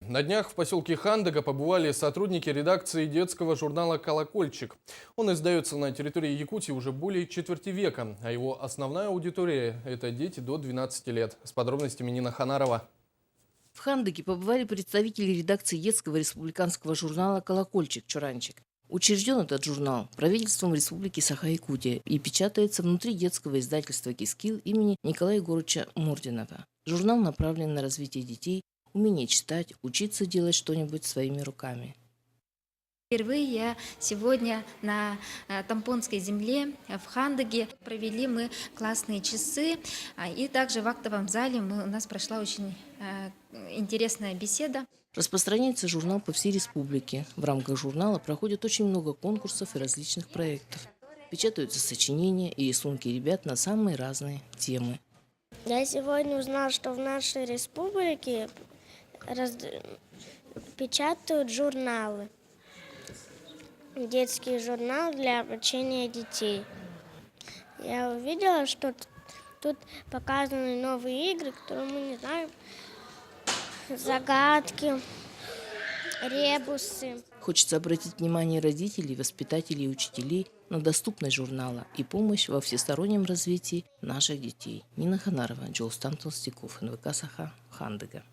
На днях в поселке Хандыга побывали сотрудники редакции детского журнала «Колокольчик». Он издается на территории Якутии уже более четверти века, а его основная аудитория – это дети до 12 лет. С подробностями Нина Ханарова. В Хандыге побывали представители редакции детского республиканского журнала «Колокольчик-Чуранчик». Учрежден этот журнал правительством Республики Саха-Якутия и печатается внутри детского издательства «Кискил» имени Николая Егоровича Мурдинова. Журнал направлен на развитие детей, умение читать, учиться делать что-нибудь своими руками. Впервые я сегодня на Тампонской земле в Хандыге. Провели мы классные часы. И также в актовом зале у нас прошла очень интересная беседа. Распространяется журнал по всей республике. В рамках журнала проходит очень много конкурсов и различных проектов. Печатаются сочинения и рисунки ребят на самые разные темы. Я сегодня узнала, что в нашей республике печатают журналы. Детский журнал для обучения детей. Я увидела, что тут показаны новые игры, которые мы не знаем. Загадки, ребусы. Хочется обратить внимание родителей, воспитателей и учителей на доступность журнала и помощь во всестороннем развитии наших детей. Нина Ханарова, Джоустан Толстяков, НВК Саха, Хандыга.